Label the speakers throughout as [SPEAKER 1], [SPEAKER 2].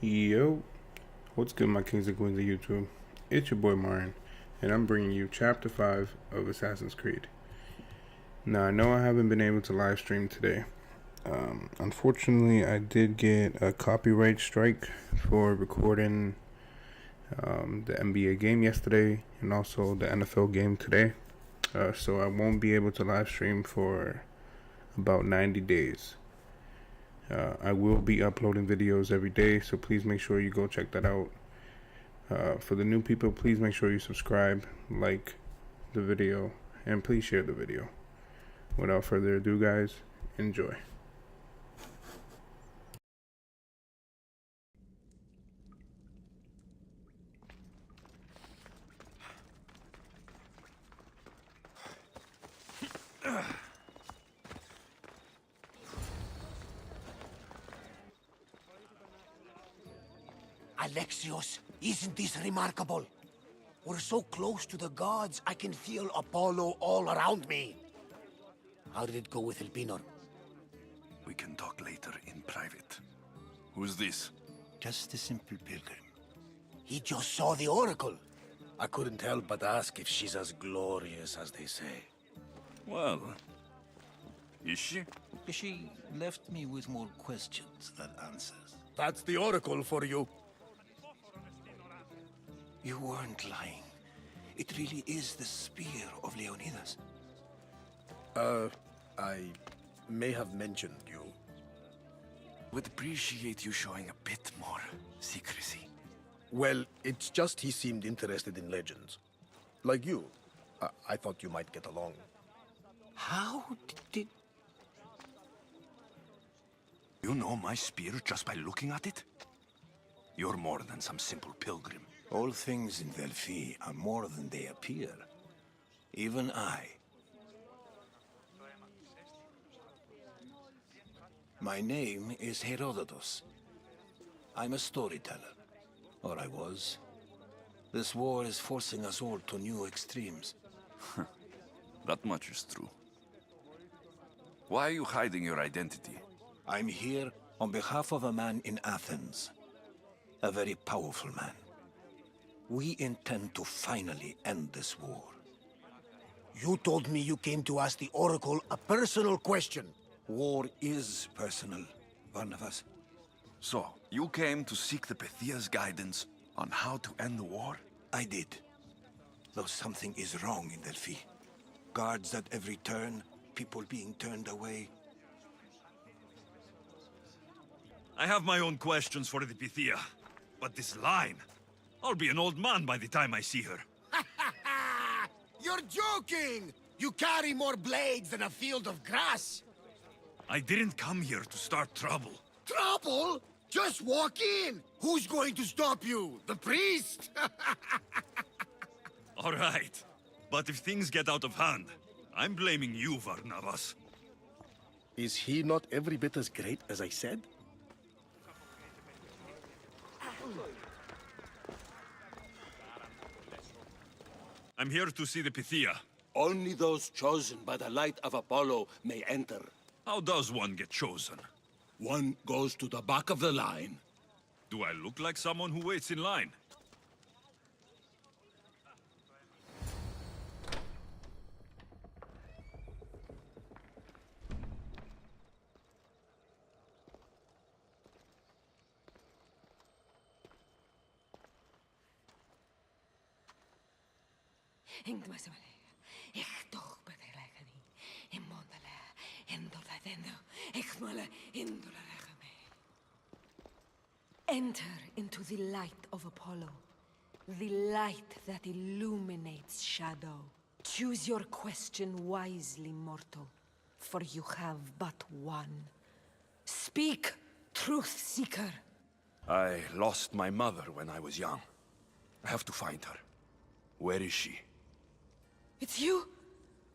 [SPEAKER 1] Yo, what's good, my kings and queens of YouTube? It's your boy Marin, and I'm bringing you Chapter 5 of Assassin's Creed. Now, I know I haven't been able to live stream today. Unfortunately, I did get a copyright strike for recording the NBA game yesterday and also the NFL game today. So I won't be able to live stream for about 90 days. I will be uploading videos every day, so please make sure you go check that out. For the new people, please make sure you subscribe, like the video, and please share the video. Without further ado, guys, enjoy.
[SPEAKER 2] Alexios, isn't this remarkable? We're so close to the gods, I can feel Apollo all around me. How did it go with Elpinor?
[SPEAKER 3] We can talk later in private. Who's this?
[SPEAKER 4] Just a simple pilgrim.
[SPEAKER 2] He just saw the oracle. I couldn't help but ask if she's as glorious as they say.
[SPEAKER 3] Well, is she?
[SPEAKER 4] She left me with more questions than answers.
[SPEAKER 2] That's the oracle for you.
[SPEAKER 4] You weren't lying. It really is the spear of Leonidas.
[SPEAKER 2] I may have mentioned you.
[SPEAKER 3] Would appreciate you showing a bit more secrecy.
[SPEAKER 2] Well, it's just he seemed interested in legends. Like you. I thought you might get along.
[SPEAKER 4] How did...
[SPEAKER 3] You know my spear just by looking at it? You're more than some simple pilgrim.
[SPEAKER 4] All things in Delphi are more than they appear. Even I. My name is Herodotus. I'm a storyteller. Or I was. This war is forcing us all to new extremes.
[SPEAKER 3] That much is true. Why are you hiding your identity?
[SPEAKER 4] I'm here on behalf of a man in Athens. A very powerful man. We intend to finally end this war.
[SPEAKER 2] You told me you came to ask the oracle a personal question.
[SPEAKER 4] War is personal, Barnabas.
[SPEAKER 3] So, you came to seek the Pythia's guidance on how to end the war?
[SPEAKER 4] I did. Though something is wrong in Delphi. Guards at every turn, people being turned away.
[SPEAKER 5] I have my own questions for the Pythia, but this line... I'll be an old man by the time I see her.
[SPEAKER 2] You're joking! You carry more blades than a field of grass.
[SPEAKER 5] I didn't come here to start trouble.
[SPEAKER 2] Trouble? Just walk in! Who's going to stop you? The priest?
[SPEAKER 5] All right. But if things get out of hand, I'm blaming you, Varnavas.
[SPEAKER 2] Is he not every bit as great as I said?
[SPEAKER 5] I'm here to see the Pythia.
[SPEAKER 6] Only those chosen by the light of Apollo may enter.
[SPEAKER 5] How does one get chosen?
[SPEAKER 6] One goes to the back of the line.
[SPEAKER 5] Do I look like someone who waits in line?
[SPEAKER 7] Enter into the light of Apollo, the light that illuminates shadow. Choose your question wisely, mortal, for you have but one. Speak, truth seeker.
[SPEAKER 3] I lost my mother when I was young. I have to find her. Where is she?
[SPEAKER 7] It's you!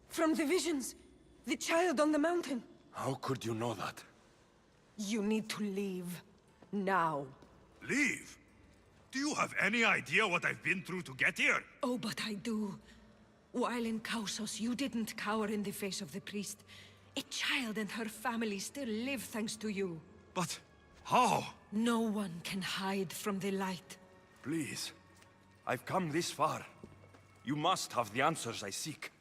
[SPEAKER 7] From the visions! The child on the mountain!
[SPEAKER 3] How could you know that?
[SPEAKER 7] You need to leave. Now.
[SPEAKER 5] Leave? Do you have any idea what I've been through to get here?
[SPEAKER 7] Oh, but I do. While in Kausos, you didn't cower in the face of the priest. A child and her family still live thanks to you.
[SPEAKER 5] But how?
[SPEAKER 7] No one can hide from the light.
[SPEAKER 3] Please. I've come this far. You must have the answers I seek.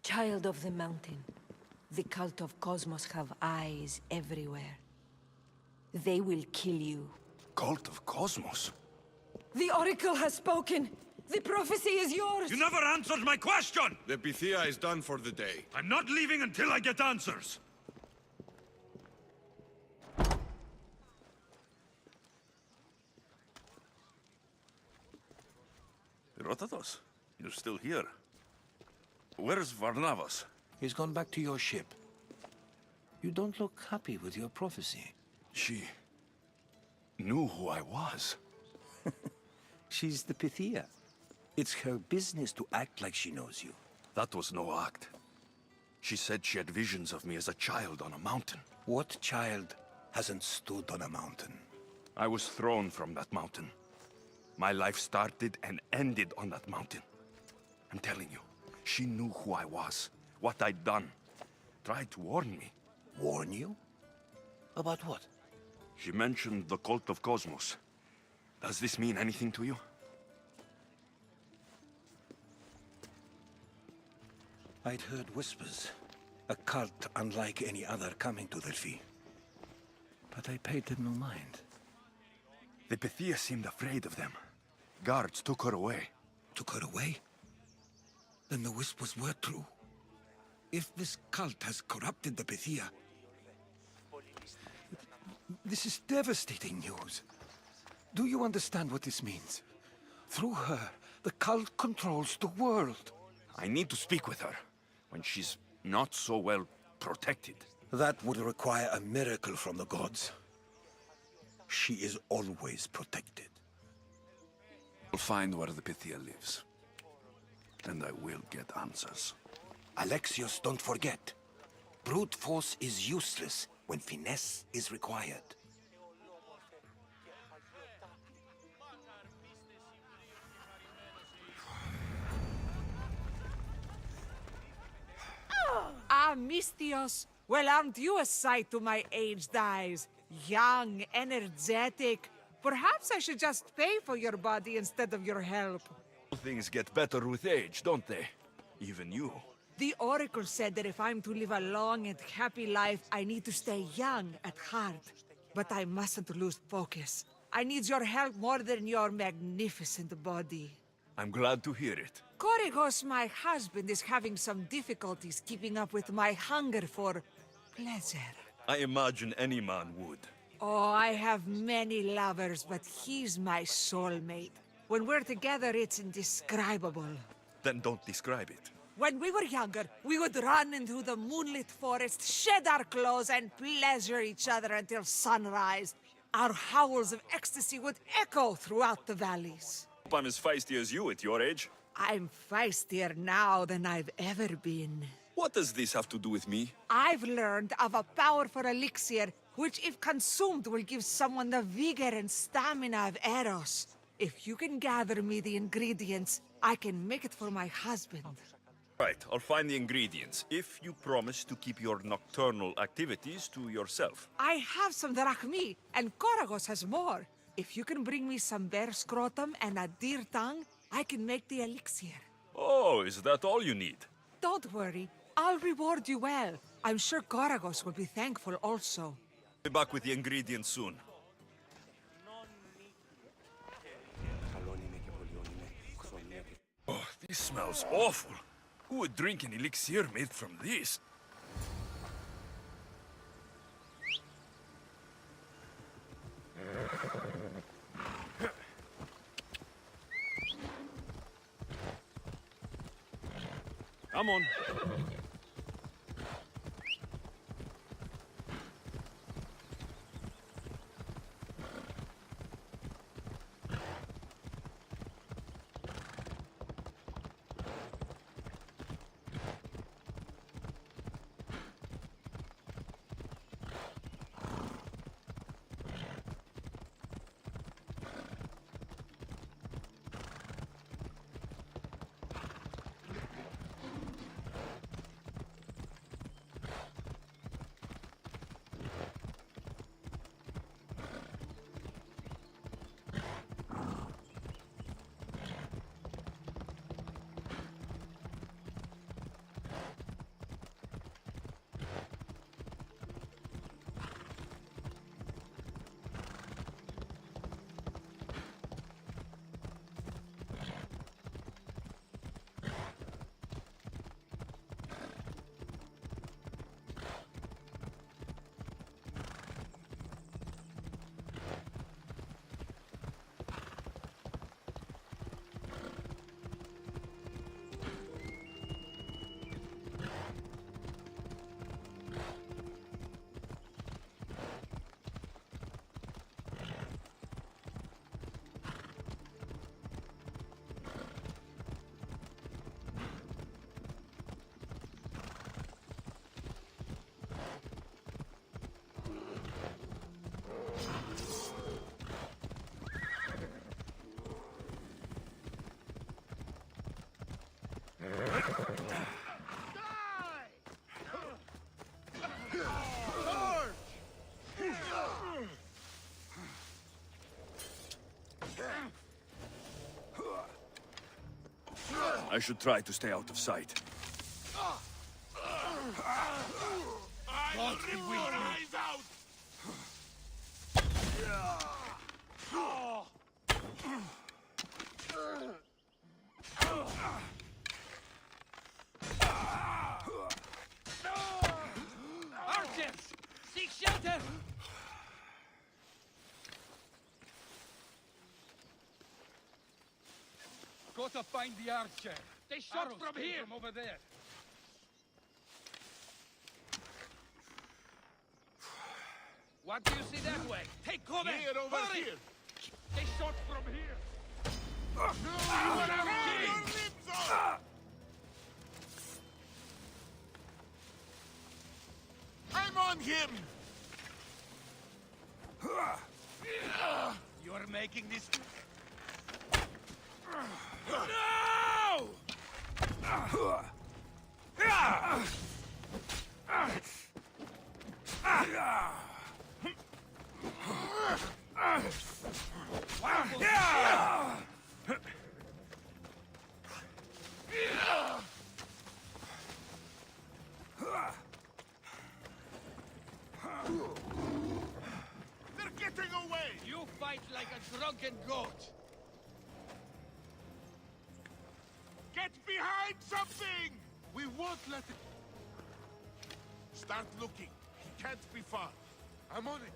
[SPEAKER 7] Child of the mountain, the cult of Cosmos have eyes everywhere. They will kill you.
[SPEAKER 3] Cult of Cosmos?
[SPEAKER 7] The Oracle has spoken! The prophecy is yours!
[SPEAKER 5] You never answered my question!
[SPEAKER 8] The Pythia is done for the day.
[SPEAKER 5] I'm not leaving until I get answers! Herodotus, you're still here. Where's Varnavas?
[SPEAKER 4] He's gone back to your ship. You don't look happy with your prophecy.
[SPEAKER 3] She knew who I was.
[SPEAKER 4] She's the Pythia. It's her business to act like she knows you.
[SPEAKER 3] That was no act. She said she had visions of me as a child on a mountain.
[SPEAKER 4] What child hasn't stood on a mountain?
[SPEAKER 3] I was thrown from that mountain. My life started and ended on that mountain. I'm telling you, she knew who I was, what I'd done. Tried to warn me.
[SPEAKER 4] Warn you? About what?
[SPEAKER 3] She mentioned the cult of Cosmos. Does this mean anything to you?
[SPEAKER 4] I'd heard whispers. A cult unlike any other coming to Delphi. But I paid them no mind.
[SPEAKER 3] The Pythia seemed afraid of them. Guards took her away.
[SPEAKER 4] Took her away? Then the whispers were true. If this cult has corrupted the Pythia... This is devastating news. Do you understand what this means? Through her, the cult controls the world.
[SPEAKER 3] I need to speak with her, when she's not so well protected.
[SPEAKER 4] That would require a miracle from the gods. She is always protected.
[SPEAKER 3] I'll find where the Pythia lives. And I will get answers.
[SPEAKER 4] Alexios, don't forget. Brute force is useless when finesse is required.
[SPEAKER 9] Ah, Mystios. Well, aren't you a sight to my aged eyes? Young, energetic. Perhaps I should just pay for your body instead of your help.
[SPEAKER 3] Things get better with age, don't they? Even you.
[SPEAKER 9] The Oracle said that if I'm to live a long and happy life, I need to stay young at heart. But I mustn't lose focus. I need your help more than your magnificent body.
[SPEAKER 3] I'm glad to hear it.
[SPEAKER 9] Korygos, my husband, is having some difficulties keeping up with my hunger for pleasure.
[SPEAKER 5] I imagine any man would.
[SPEAKER 9] Oh, I have many lovers, but he's my soulmate. When we're together, it's indescribable.
[SPEAKER 5] Then don't describe it.
[SPEAKER 9] When we were younger, we would run into the moonlit forest, shed our clothes, and pleasure each other until sunrise. Our howls of ecstasy would echo throughout the valleys.
[SPEAKER 5] I'm as feisty as you at your age.
[SPEAKER 9] I'm feistier now than I've ever been.
[SPEAKER 5] What does this have to do with me?
[SPEAKER 9] I've learned of a powerful elixir, which if consumed will give someone the vigor and stamina of Eros. If you can gather me the ingredients, I can make it for my husband.
[SPEAKER 5] Right, I'll find the ingredients, if you promise to keep your nocturnal activities to yourself.
[SPEAKER 9] I have some drachmi, and Korygos has more. If you can bring me some bear scrotum and a deer tongue, I can make the elixir.
[SPEAKER 5] Oh, is that all you need?
[SPEAKER 9] Don't worry, I'll reward you well. I'm sure Korygos will be thankful also.
[SPEAKER 5] Be back with the ingredients soon. Oh, this smells awful. Who would drink an elixir made from this? Come on. I should try to stay out of sight.
[SPEAKER 8] I'll rip your eyes out!
[SPEAKER 6] Archers! Seek shelter!
[SPEAKER 10] Go to find the archer.
[SPEAKER 6] They shot
[SPEAKER 10] Arrows
[SPEAKER 6] from
[SPEAKER 10] came
[SPEAKER 6] here!
[SPEAKER 10] From over there.
[SPEAKER 6] What do you see that way? Take cover!
[SPEAKER 8] Here, over
[SPEAKER 6] Hurry!
[SPEAKER 8] here!
[SPEAKER 6] They shot from here!
[SPEAKER 8] I'm on him!
[SPEAKER 6] You're making this...
[SPEAKER 8] No! They're getting away!
[SPEAKER 6] You fight like a drunken goat!
[SPEAKER 8] Get behind something! We won't let it... Start looking. He can't be far. I'm on it.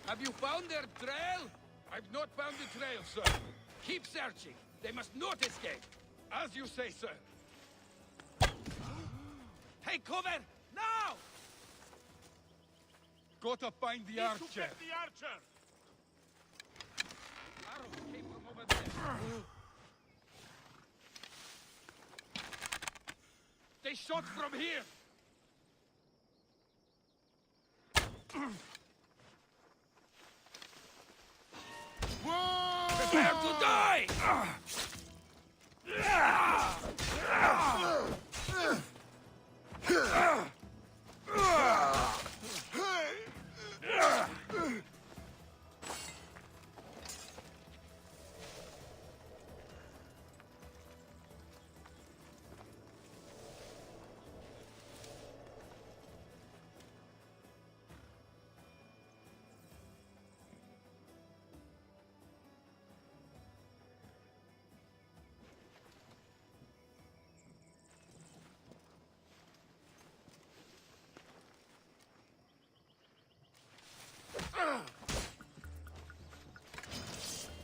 [SPEAKER 6] Have you found their trail?
[SPEAKER 10] I've not found the trail, sir.
[SPEAKER 6] Keep searching. They must not escape.
[SPEAKER 10] As you say, sir.
[SPEAKER 6] Take cover! Now!
[SPEAKER 10] Go to find the
[SPEAKER 8] Need to
[SPEAKER 10] archer.
[SPEAKER 8] get the archer!
[SPEAKER 10] Arrows came from over there.
[SPEAKER 6] They shot from here!
[SPEAKER 8] Whoa!
[SPEAKER 6] Prepare to die!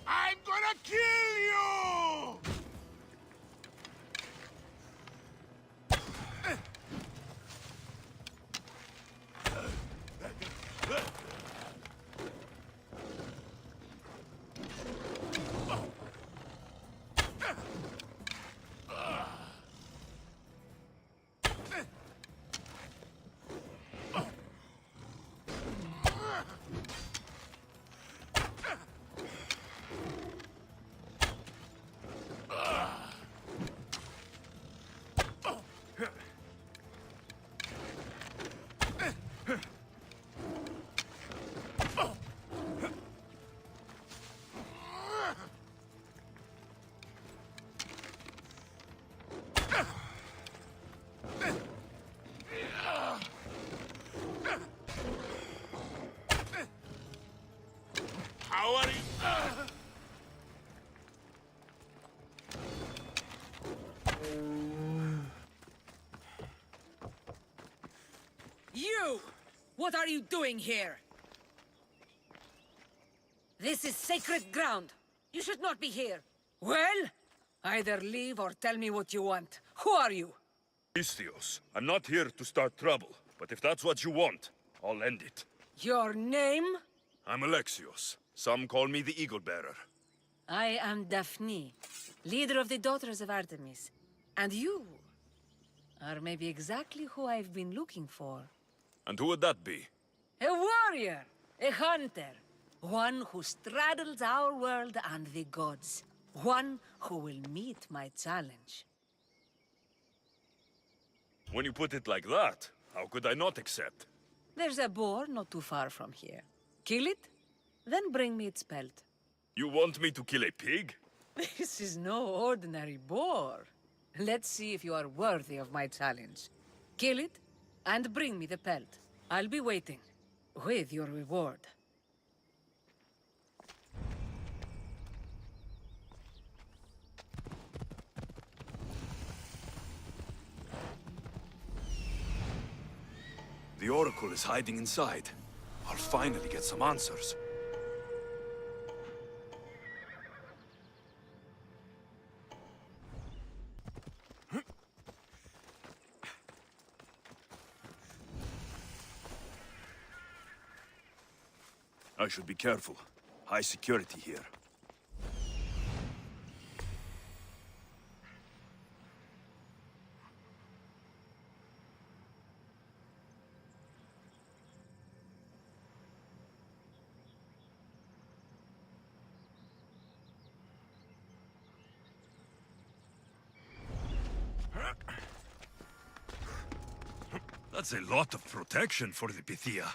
[SPEAKER 8] I'm gonna kill you! How are you?
[SPEAKER 11] You! What are you doing here? This is sacred ground. You should not be here. Well, either leave or tell me what you want. Who are you?
[SPEAKER 3] Istios, I'm not here to start trouble, but if that's what you want, I'll end it.
[SPEAKER 11] Your name?
[SPEAKER 3] I'm Alexios. Some call me the Eagle Bearer.
[SPEAKER 11] I am Daphne, leader of the Daughters of Artemis. And you are maybe exactly who I've been looking for.
[SPEAKER 3] And who would that be?
[SPEAKER 11] A warrior, a hunter, one who straddles our world and the gods. One who will meet my challenge.
[SPEAKER 3] When you put it like that, how could I not accept?
[SPEAKER 11] There's a boar not too far from here. Kill it, Then bring me its pelt.
[SPEAKER 3] You want me to kill a pig?
[SPEAKER 11] This is no ordinary boar. Let's see if you are worthy of my challenge. Kill it, and bring me the pelt. I'll be waiting, with your reward.
[SPEAKER 3] The Oracle is hiding inside. I'll finally get some answers. I should be careful. High security here.
[SPEAKER 5] That's a lot of protection for the Pythia.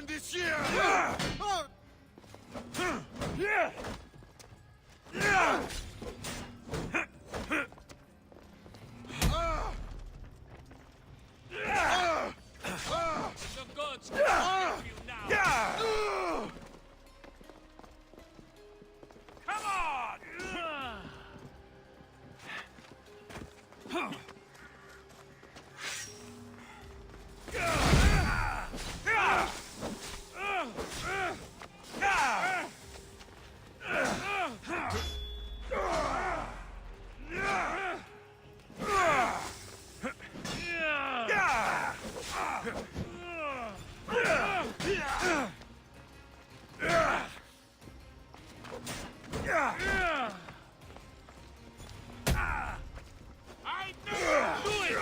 [SPEAKER 8] This year!
[SPEAKER 10] The gods can help you now.
[SPEAKER 5] Come on!
[SPEAKER 8] I never do it!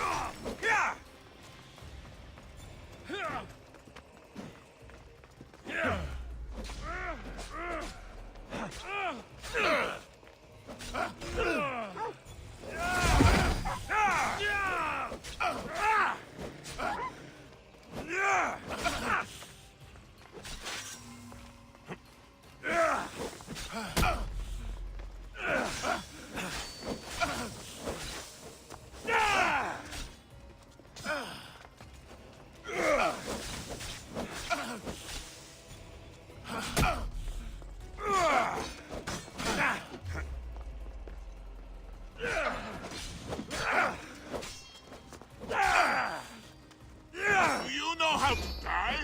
[SPEAKER 8] Do you know how to die?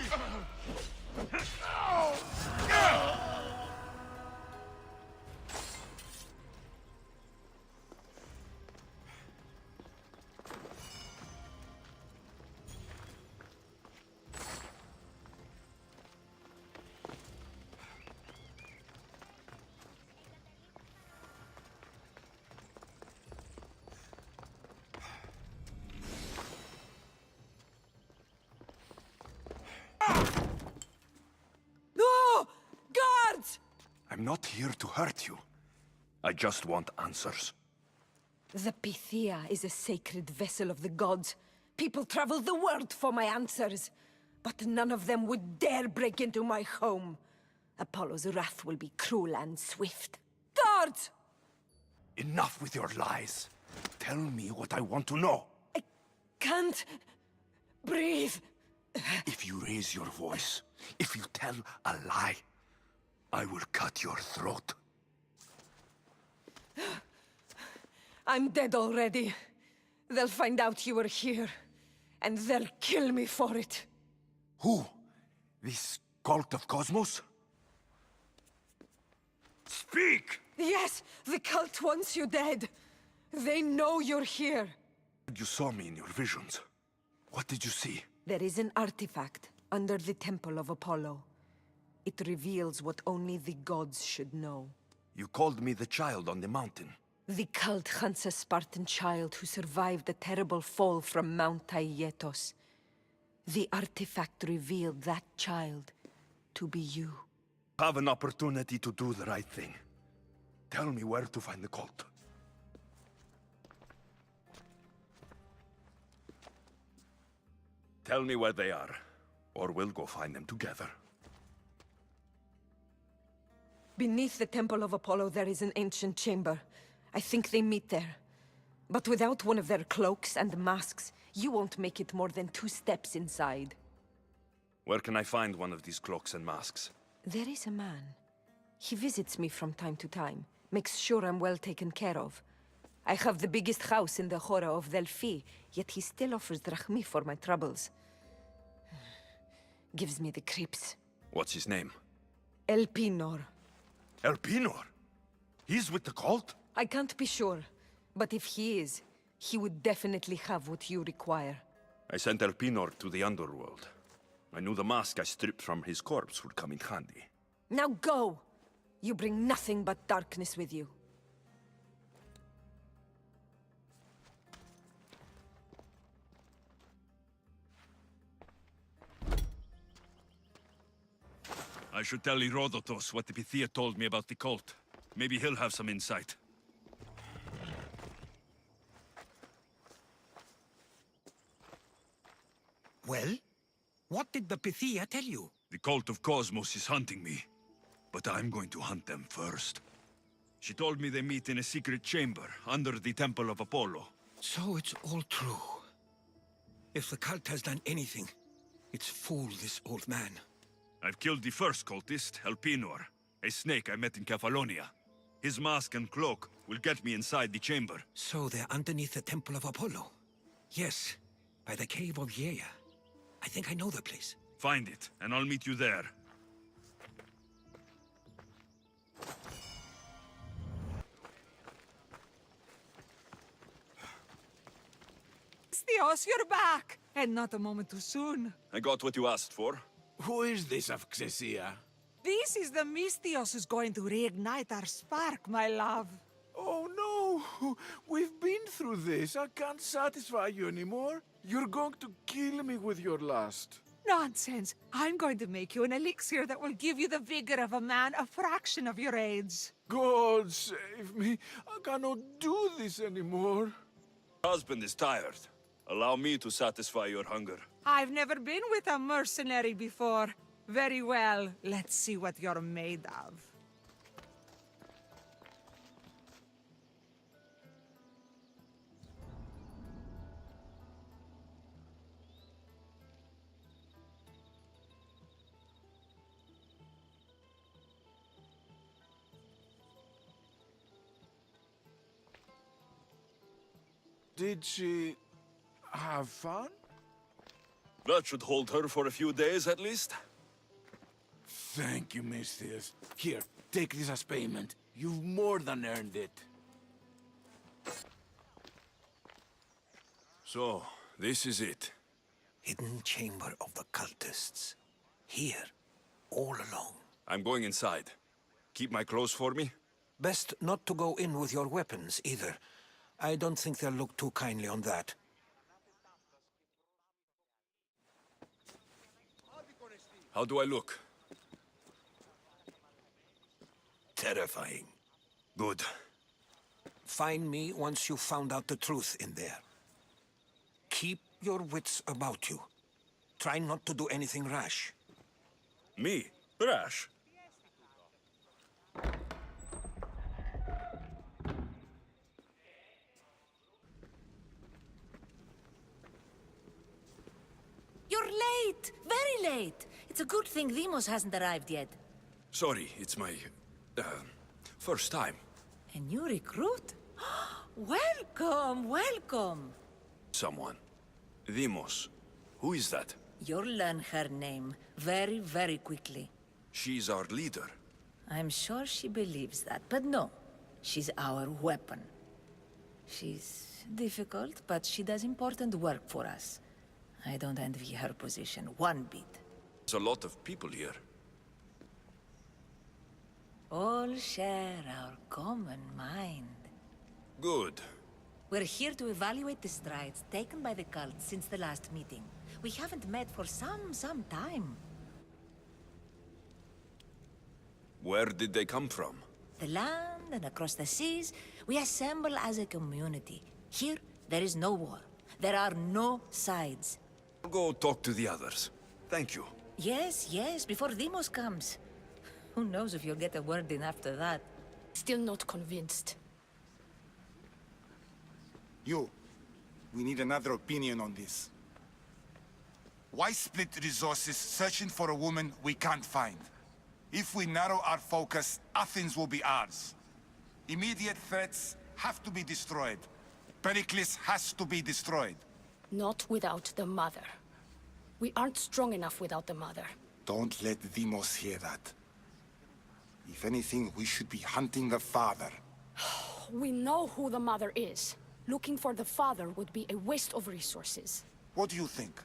[SPEAKER 11] No! Guards!
[SPEAKER 3] I'm not here to hurt you. I just want answers.
[SPEAKER 7] The Pythia is a sacred vessel of the gods. People travel the world for my answers. But none of them would dare break into my home. Apollo's wrath will be cruel and swift. Guards!
[SPEAKER 3] Enough with your lies. Tell me what I want to know.
[SPEAKER 7] I can't breathe.
[SPEAKER 3] If you raise your voice, if you tell a lie, I will cut your throat.
[SPEAKER 7] I'm dead already. They'll find out you were here, and they'll kill me for it.
[SPEAKER 3] Who? This cult of Cosmos? Speak!
[SPEAKER 7] Yes, the cult wants you dead. They know you're here.
[SPEAKER 3] You saw me in your visions. What did you see?
[SPEAKER 7] There is an artifact under the Temple of Apollo. It reveals what only the gods should know.
[SPEAKER 3] You called me the child on the mountain.
[SPEAKER 7] The cult hunts a Spartan child who survived a terrible fall from Mount Aietos. The artifact revealed that child to be you.
[SPEAKER 3] Have an opportunity to do the right thing. Tell me where to find the cult. Tell me where they are, or we'll go find them together.
[SPEAKER 7] Beneath the Temple of Apollo there is an ancient chamber. I think they meet there. But without one of their cloaks and masks, you won't make it more than 2 steps inside.
[SPEAKER 3] Where can I find one of these cloaks and masks?
[SPEAKER 7] There is a man. He visits me from time to time, makes sure I'm well taken care of. I have the biggest house in the Hora of Delphi, yet he still offers drachmi for my troubles. Gives me the creeps.
[SPEAKER 3] What's his name?
[SPEAKER 7] Elpinor.
[SPEAKER 3] Elpinor? He's with the cult?
[SPEAKER 7] I can't be sure, but if he is, he would definitely have what you require.
[SPEAKER 3] I sent Elpinor to the underworld. I knew the mask I stripped from his corpse would come in handy.
[SPEAKER 7] Now go! You bring nothing but darkness with you.
[SPEAKER 5] I should tell Herodotus what the Pythia told me about the cult. Maybe he'll have some insight.
[SPEAKER 2] Well? What did the Pythia tell you?
[SPEAKER 5] The cult of Cosmos is hunting me, but I'm going to hunt them first. She told me they meet in a secret chamber under the Temple of Apollo.
[SPEAKER 2] So it's all true. If the cult has done anything, it's fooled this old man.
[SPEAKER 5] I've killed the first cultist, Elpinor, a snake I met in Cephalonia. His mask and cloak will get me inside the chamber.
[SPEAKER 2] So they're underneath the Temple of Apollo? Yes, by the cave of Yea. I think I know the place.
[SPEAKER 5] Find it, and I'll meet you there.
[SPEAKER 9] Stios, you're back! And not a moment too soon.
[SPEAKER 5] I got what you asked for.
[SPEAKER 8] Who is this of Xesia?
[SPEAKER 9] This is the Mystios who's going to reignite our spark, my love.
[SPEAKER 8] Oh no! We've been through this. I can't satisfy you anymore. You're going to kill me with your lust.
[SPEAKER 9] Nonsense. I'm going to make you an elixir that will give you the vigor of a man a fraction of your age.
[SPEAKER 8] God save me. I cannot do this anymore.
[SPEAKER 5] Husband is tired. Allow me to satisfy your hunger.
[SPEAKER 9] I've never been with a mercenary before. Very well. Let's see what you're made of.
[SPEAKER 8] Did she have fun?
[SPEAKER 5] That should hold her for a few days at least.
[SPEAKER 8] Thank you, Mistress. Here, take this as payment. You've more than earned it.
[SPEAKER 3] So, this is it.
[SPEAKER 2] Hidden chamber of the cultists. Here, all along.
[SPEAKER 3] I'm going inside. Keep my clothes for me?
[SPEAKER 2] Best not to go in with your weapons, either. I don't think they'll look too kindly on that.
[SPEAKER 3] How do I look?
[SPEAKER 2] Terrifying.
[SPEAKER 3] Good.
[SPEAKER 2] Find me once you've found out the truth in there. Keep your wits about you. Try not to do anything rash.
[SPEAKER 3] Me? Rash?
[SPEAKER 11] You're late! Very late! It's a good thing Demos hasn't arrived yet.
[SPEAKER 3] Sorry, it's my... first time.
[SPEAKER 11] A new recruit? Welcome, welcome!
[SPEAKER 3] Someone. Demos. Who is that?
[SPEAKER 11] You'll learn her name very, very quickly.
[SPEAKER 3] She's our leader.
[SPEAKER 11] I'm sure she believes that, but no. She's our weapon. She's difficult, but she does important work for us. I don't envy her position one bit.
[SPEAKER 3] There's a lot of people here.
[SPEAKER 11] All share our common mind.
[SPEAKER 3] Good.
[SPEAKER 11] We're here to evaluate the strides taken by the cult since the last meeting. We haven't met for some time.
[SPEAKER 3] Where did they come from?
[SPEAKER 11] The land and across the seas, we assemble as a community. Here, there is no war. There are no sides.
[SPEAKER 3] I'll go talk to the others. Thank you.
[SPEAKER 11] Yes, yes, before Demos comes. Who knows if you'll get a word in after that.
[SPEAKER 12] Still not convinced.
[SPEAKER 13] You. We need another opinion on this. Why split resources searching for a woman we can't find? If we narrow our focus, Athens will be ours. Immediate threats have to be destroyed. Pericles has to be destroyed.
[SPEAKER 12] Not without the mother. We aren't strong enough without the mother.
[SPEAKER 13] Don't let Demos hear that. If anything, we should be hunting the father.
[SPEAKER 12] We know who the mother is. Looking for the father would be a waste of resources.
[SPEAKER 13] What do you think?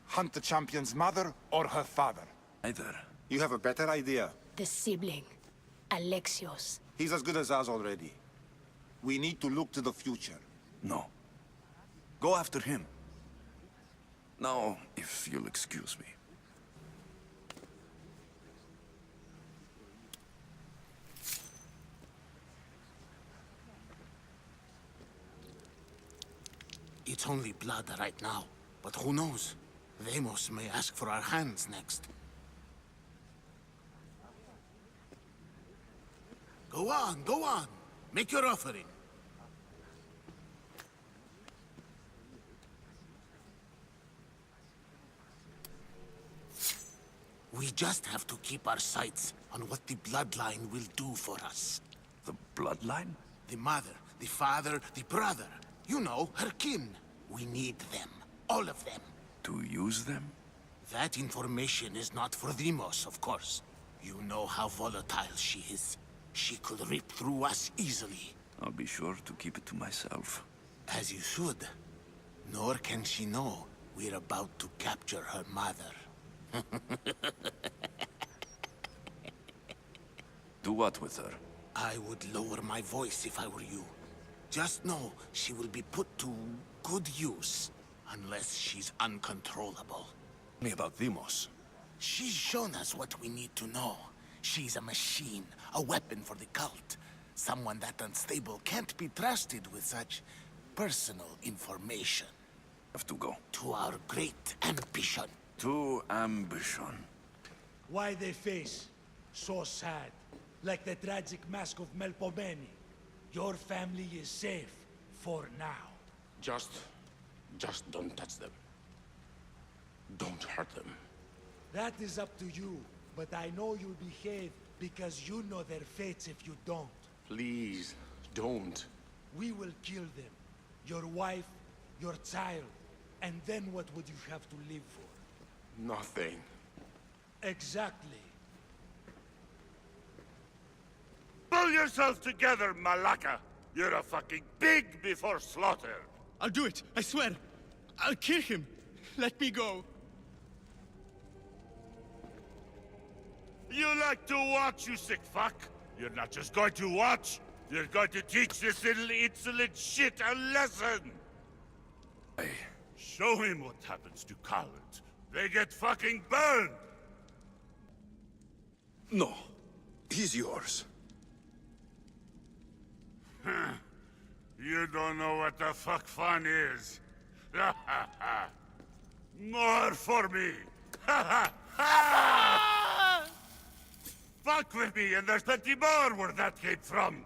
[SPEAKER 13] Hunt the champion's mother or her father?
[SPEAKER 3] Either.
[SPEAKER 13] You have a better idea.
[SPEAKER 12] The sibling, Alexios.
[SPEAKER 13] He's as good as ours already. We need to look to the future.
[SPEAKER 3] No. Go after him. Now, if you'll excuse me.
[SPEAKER 2] It's only blood right now, but who knows? Demos may ask for our hands next. Go on, go on. Make your offering. We just have to keep our sights on what the bloodline will do for us.
[SPEAKER 3] The bloodline?
[SPEAKER 2] The mother, the father, the brother. You know, her kin. We need them. All of them.
[SPEAKER 3] To use them?
[SPEAKER 2] That information is not for Demos, of course. You know how volatile she is. She could rip through us easily.
[SPEAKER 3] I'll be sure to keep it to myself.
[SPEAKER 2] As you should. Nor can she know we're about to capture her mother.
[SPEAKER 3] Do what with her?
[SPEAKER 2] I would lower my voice if I were you. Just know she will be put to good use, unless she's uncontrollable.
[SPEAKER 3] Tell me about Demos.
[SPEAKER 2] She's shown us what we need to know. She's a machine, a weapon for the cult. Someone that unstable can't be trusted with such personal information.
[SPEAKER 3] Have to go.
[SPEAKER 2] To our great ambition.
[SPEAKER 3] To ambition.
[SPEAKER 10] Why they face so sad, like the tragic mask of Melpomene? Your family is safe for now.
[SPEAKER 6] Just don't touch them. Don't hurt them.
[SPEAKER 10] That is up to you, but I know you'll behave because you know their fates if you don't.
[SPEAKER 6] Please, don't.
[SPEAKER 10] We will kill them. Your wife, your child, and then what would you have to live for?
[SPEAKER 6] Nothing.
[SPEAKER 10] Exactly.
[SPEAKER 14] Pull yourself together, Malaka! You're a fucking pig before slaughter!
[SPEAKER 15] I'll do it, I swear. I'll kill him. Let me go.
[SPEAKER 14] You like to watch, you sick fuck? You're not just going to watch, you're going to teach this little insolent shit a lesson!
[SPEAKER 3] Hey.
[SPEAKER 14] Show him what happens to cowards. They get fucking burned!
[SPEAKER 3] No. He's yours.
[SPEAKER 14] You don't know what the fuck fun is. More for me. Fuck with me, and there's plenty more where that came from.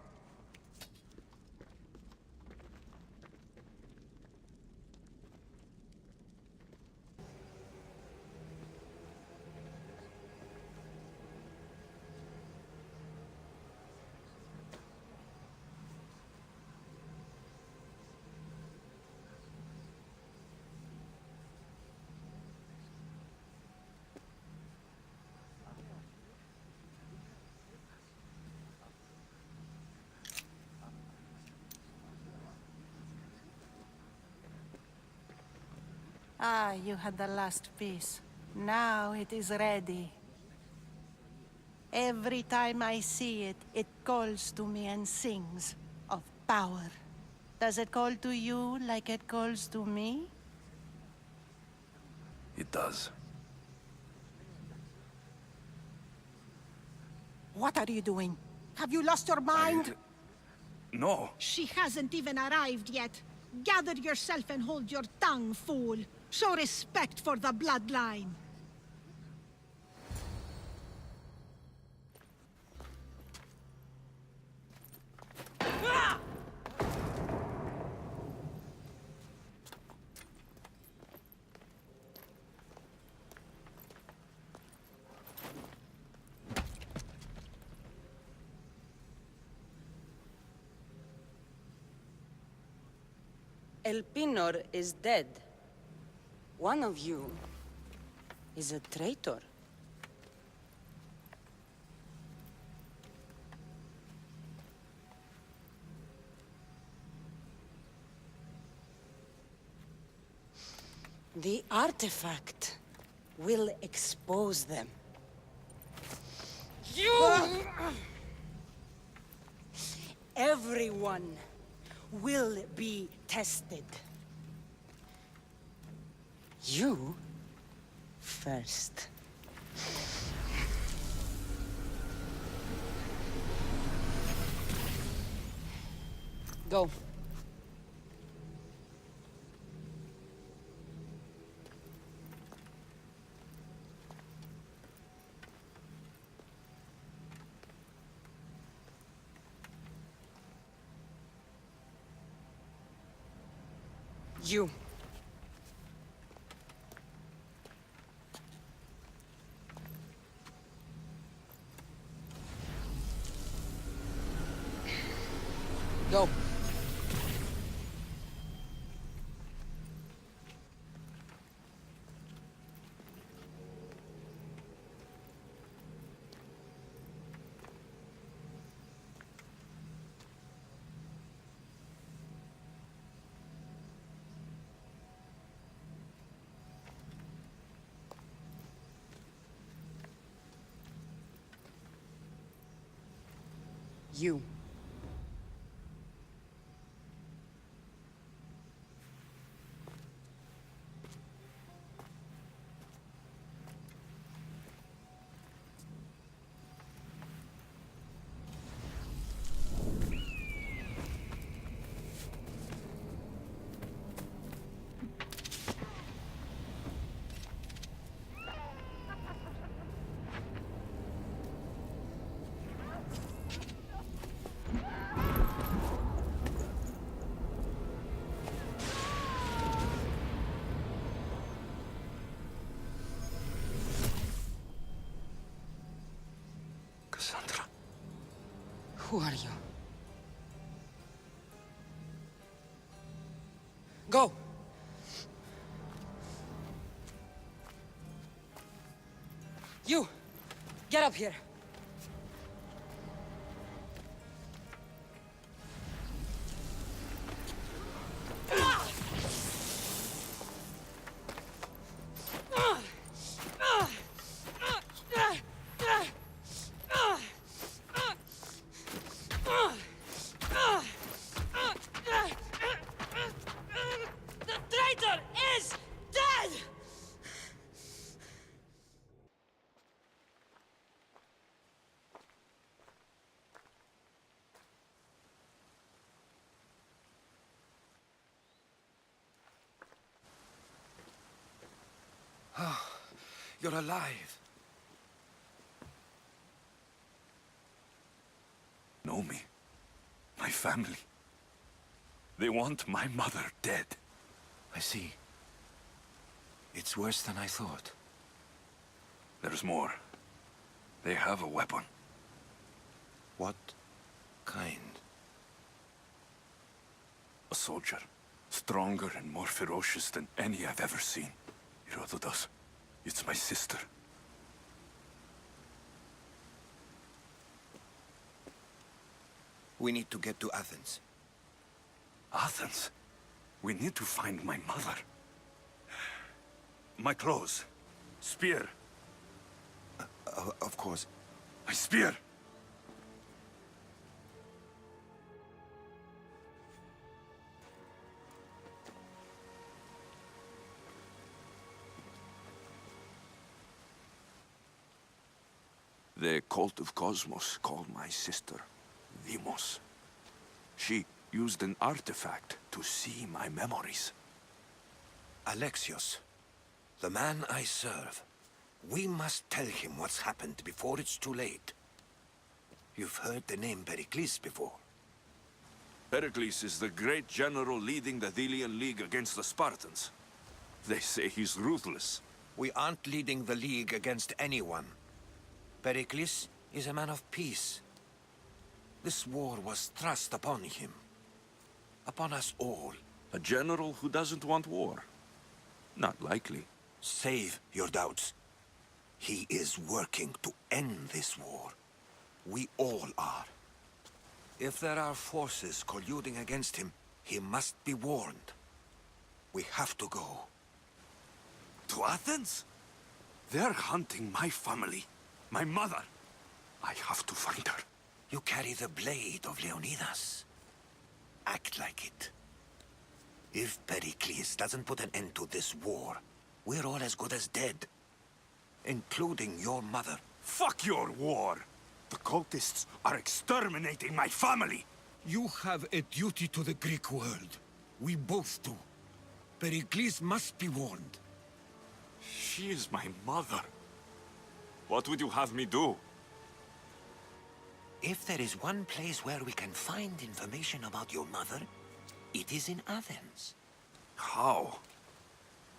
[SPEAKER 16] Ah, you had the last piece. Now it is ready. Every time I see it, it calls to me and sings of power. Does it call to you like it calls to me?
[SPEAKER 3] It does.
[SPEAKER 16] What are you doing? Have you lost your mind?
[SPEAKER 3] No.
[SPEAKER 17] She hasn't even arrived yet. Gather yourself and hold your tongue, fool. Show respect for the bloodline.
[SPEAKER 7] El Pinor is dead. One of you is a traitor. The artifact will expose them. You! Everyone will be tested. You first. Go. You. Go. You.
[SPEAKER 3] Cassandra.
[SPEAKER 7] Who are you? Go! You! Get up here!
[SPEAKER 17] The traitor is dead!
[SPEAKER 3] You're alive. Know me. My family. They want my mother dead.
[SPEAKER 4] I see. It's worse than I thought.
[SPEAKER 3] There's more. They have a weapon.
[SPEAKER 4] What kind?
[SPEAKER 3] A soldier. Stronger and more ferocious than any I've ever seen. Herodotus. It's my sister.
[SPEAKER 4] We need to get to Athens.
[SPEAKER 3] Athens? We need to find my mother. My clothes. Spear.
[SPEAKER 4] Of course.
[SPEAKER 3] My spear! The cult of Cosmos called my sister Demos. She used an artifact to see my memories.
[SPEAKER 4] Alexios, the man I serve. We must tell him what's happened before it's too late. You've heard the name Pericles before.
[SPEAKER 3] Pericles is the great general leading the Delian League against the Spartans. They say he's ruthless.
[SPEAKER 4] We aren't leading the League against anyone. Pericles is a man of peace. This war was thrust upon him. Upon us all.
[SPEAKER 3] A general who doesn't want war? Not likely.
[SPEAKER 4] Save your doubts. He is working to end this war. We all are. If there are forces colluding against him, he must be warned. We have to go.
[SPEAKER 3] To Athens? They're hunting my family. My mother. I have to find her.
[SPEAKER 4] You carry the blade of Leonidas. Act like it. If Pericles doesn't put an end to this war, we're all as good as dead. Including your mother.
[SPEAKER 3] Fuck your war! The cultists are exterminating my family!
[SPEAKER 4] You have a duty to the Greek world. We both do. Pericles must be warned.
[SPEAKER 3] She is my mother. What would you have me do?
[SPEAKER 4] If there is one place where we can find information about your mother, it is in Athens.
[SPEAKER 3] How?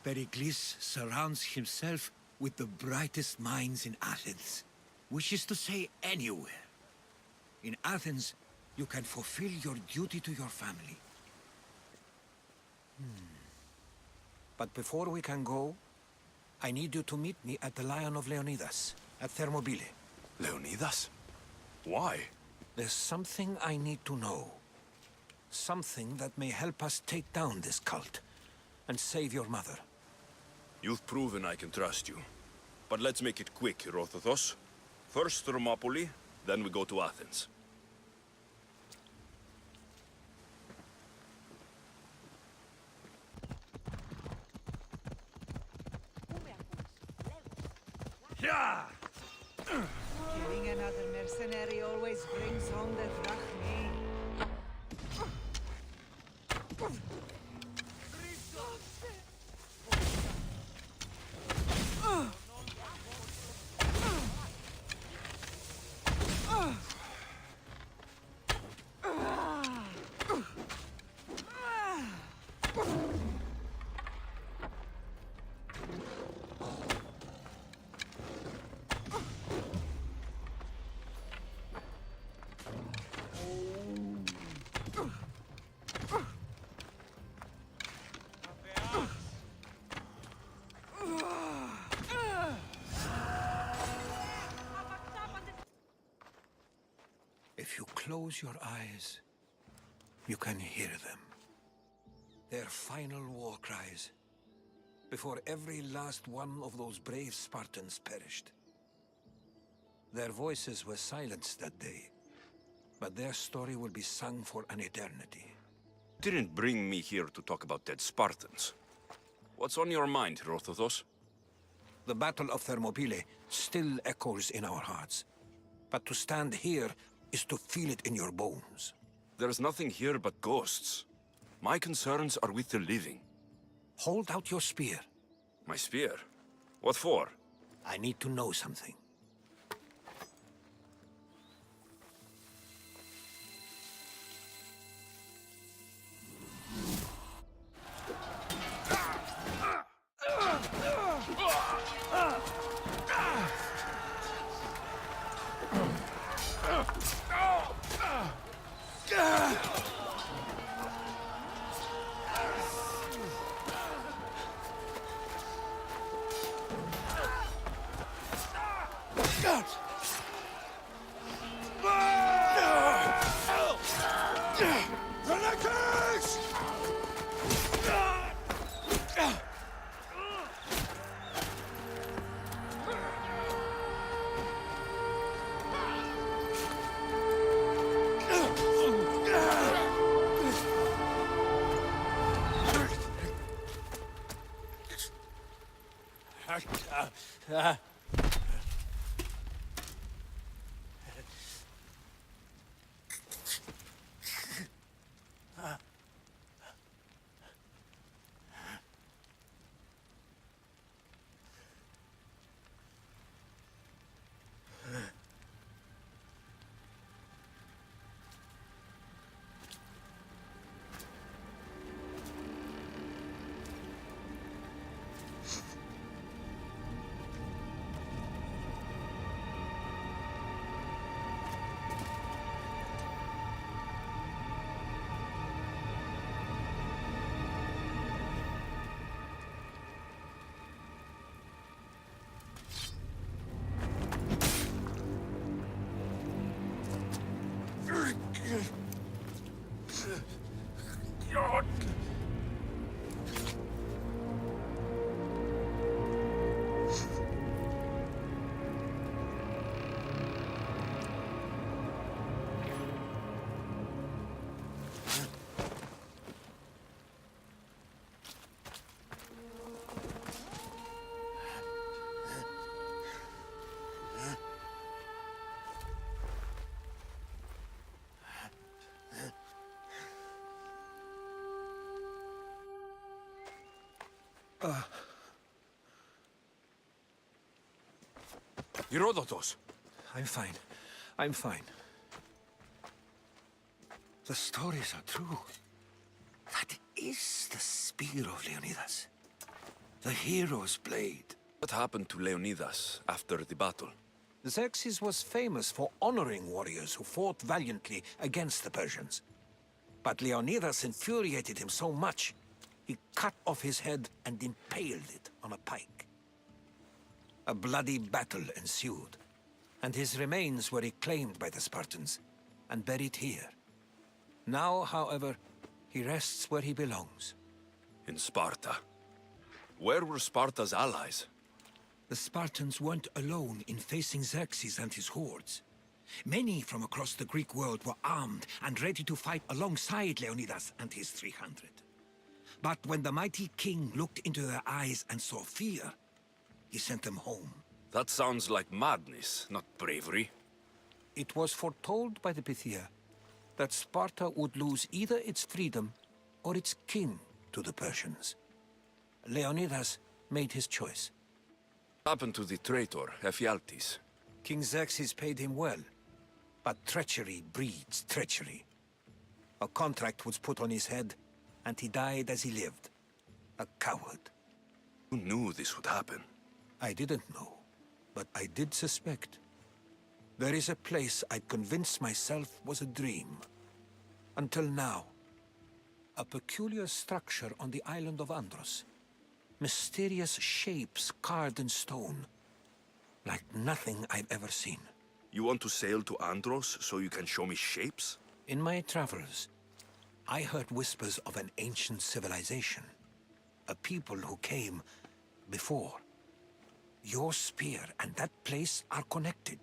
[SPEAKER 4] Pericles surrounds himself with the brightest minds in Athens. Which is to say, anywhere. In Athens, you can fulfill your duty to your family. But before we can go, I need you to meet me at the Lion of Leonidas, at Thermopylae.
[SPEAKER 3] Leonidas? Why?
[SPEAKER 4] There's something I need to know. Something that may help us take down this cult and save your mother.
[SPEAKER 3] You've proven I can trust you. But let's make it quick, Herodotos. First Thermopylae, then we go to Athens.
[SPEAKER 9] Yeah! Killing another mercenary always brings home the drachmae.
[SPEAKER 4] If you close your eyes, you can hear them. Their final war cries, before every last one of those brave Spartans perished. Their voices were silenced that day, but their story will be sung for an eternity.
[SPEAKER 3] Didn't bring me here to talk about dead Spartans. What's on your mind, Herodotos?
[SPEAKER 4] The Battle of Thermopylae still echoes in our hearts. But to stand here is to feel it in your bones.
[SPEAKER 3] There's nothing here but ghosts. My concerns are with the living.
[SPEAKER 4] Hold out your spear.
[SPEAKER 3] My spear? What for?
[SPEAKER 4] I need to know something. Herodotus! I'm fine. I'm fine. The stories are true. That is the spear of Leonidas. The hero's blade.
[SPEAKER 3] What happened to Leonidas after the battle?
[SPEAKER 4] Xerxes was famous for honoring warriors who fought valiantly against the Persians. But Leonidas infuriated him so much, he cut off his head and impaled it on a pike. A bloody battle ensued, and his remains were reclaimed by the Spartans and buried here. Now, however, he rests where he belongs.
[SPEAKER 3] In Sparta. Where were Sparta's allies?
[SPEAKER 4] The Spartans weren't alone in facing Xerxes and his hordes. Many from across the Greek world were armed and ready to fight alongside Leonidas and his 300. But when the mighty king looked into their eyes and saw fear, he sent them home.
[SPEAKER 3] That sounds like madness, not bravery.
[SPEAKER 4] It was foretold by the Pythia that Sparta would lose either its freedom or its king to the Persians. Leonidas made his choice.
[SPEAKER 3] What happened to the traitor, Ephialtes?
[SPEAKER 4] King Xerxes paid him well, but treachery breeds treachery. A contract was put on his head, and he died as he lived. A coward.
[SPEAKER 3] Who knew this would happen?
[SPEAKER 4] I didn't know, but I did suspect. There is a place I'd convinced myself was a dream. Until now. A peculiar structure on the island of Andros. Mysterious shapes carved in stone. Like nothing I've ever seen.
[SPEAKER 3] You want to sail to Andros so you can show me shapes?
[SPEAKER 4] In my travels, I heard whispers of an ancient civilization. A people who came before. Your spear and that place are connected.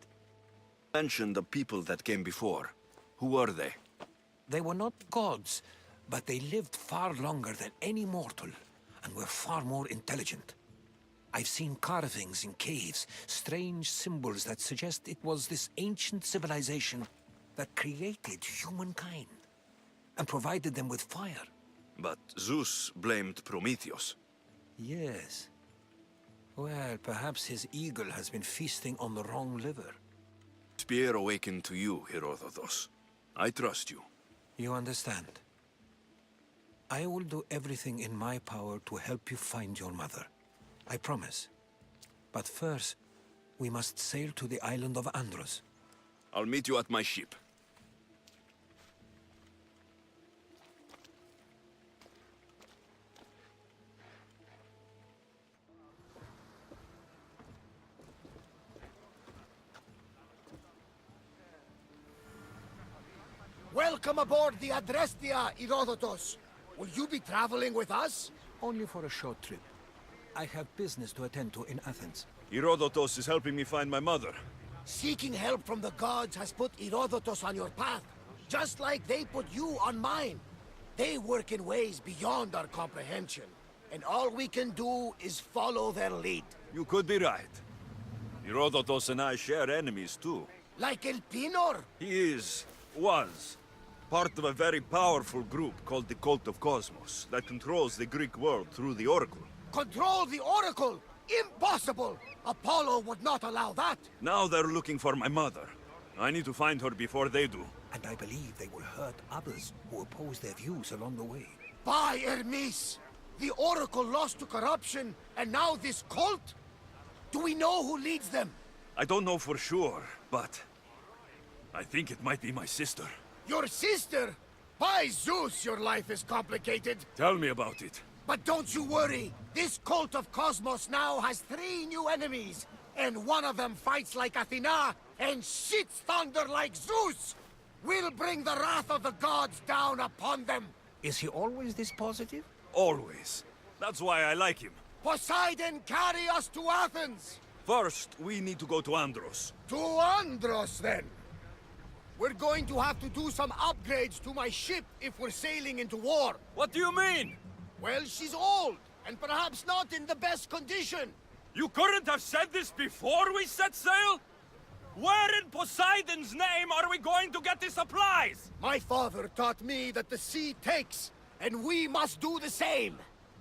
[SPEAKER 3] Mention the people that came before. Who were they?
[SPEAKER 4] They were not gods, but they lived far longer than any mortal, and were far more intelligent. I've seen carvings in caves, strange symbols that suggest it was this ancient civilization that created humankind, and provided them with fire.
[SPEAKER 3] But Zeus blamed Prometheus.
[SPEAKER 4] Yes. Well, perhaps his eagle has been feasting on the wrong liver.
[SPEAKER 3] Spear awakened to you, Herodotus. I trust you.
[SPEAKER 4] You understand. I will do everything in my power to help you find your mother. I promise. But first, we must sail to the island of Andros.
[SPEAKER 3] I'll meet you at my ship.
[SPEAKER 18] Welcome aboard the Adrestia, Herodotus. Will you be traveling with us?
[SPEAKER 4] Only for a short trip. I have business to attend to in Athens.
[SPEAKER 5] Herodotus is helping me find my mother.
[SPEAKER 18] Seeking help from the gods has put Herodotus on your path, just like they put you on mine. They work in ways beyond our comprehension, and all we can do is follow their lead.
[SPEAKER 5] You could be right. Herodotus and I share enemies too.
[SPEAKER 18] Like El Pinor?
[SPEAKER 5] He was, part of a very powerful group called the Cult of Cosmos that controls the Greek world through the Oracle.
[SPEAKER 18] Control the Oracle? Impossible! Apollo would not allow that!
[SPEAKER 5] Now they're looking for my mother. I need to find her before they do.
[SPEAKER 4] And I believe they will hurt others who oppose their views along the way.
[SPEAKER 18] By Hermes! The Oracle lost to corruption, and now this cult? Do we know who leads them?
[SPEAKER 5] I don't know for sure, but I think it might be my sister.
[SPEAKER 18] Your sister? By Zeus, your life is complicated.
[SPEAKER 5] Tell me about it.
[SPEAKER 18] But don't you worry. This cult of Cosmos now has 3 new enemies. And one of them fights like Athena and shits thunder like Zeus. We'll bring the wrath of the gods down upon them.
[SPEAKER 4] Is he always this positive?
[SPEAKER 5] Always. That's why I like him.
[SPEAKER 18] Poseidon, carry us to Athens!
[SPEAKER 5] First, we need to go to Andros.
[SPEAKER 18] To Andros, then? We're going to have to do some upgrades to my ship if we're sailing into war.
[SPEAKER 5] What do you mean?
[SPEAKER 18] Well, she's old, and perhaps not in the best condition.
[SPEAKER 5] You couldn't have said this before we set sail? Where in Poseidon's name are we going to get the supplies?
[SPEAKER 18] My father taught me that the sea takes, and we must do the same.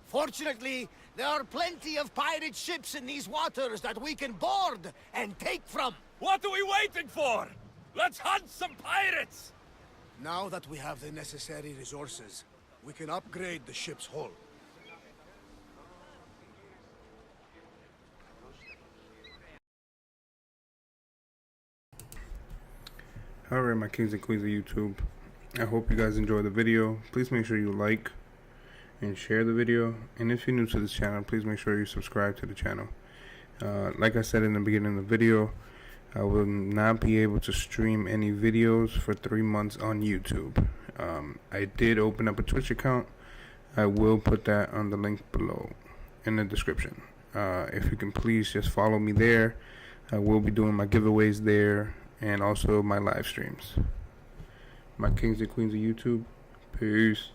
[SPEAKER 18] Fortunately, there are plenty of pirate ships in these waters that we can board and take from.
[SPEAKER 5] What are we waiting for? Let's hunt some pirates!
[SPEAKER 18] Now that we have the necessary resources, we can upgrade the ship's hull.
[SPEAKER 1] Alright, my kings and queens of YouTube, I hope you guys enjoyed the video. Please make sure you like and share the video, and if you're new to this channel, please make sure you subscribe to the channel. Like I said in the beginning of the video, I will not be able to stream any videos for 3 months on YouTube. I did open up a Twitch account. I will put that on the link below in the description. If you can please just follow me there. I will be doing my giveaways there and also my live streams. My kings and queens of YouTube, peace.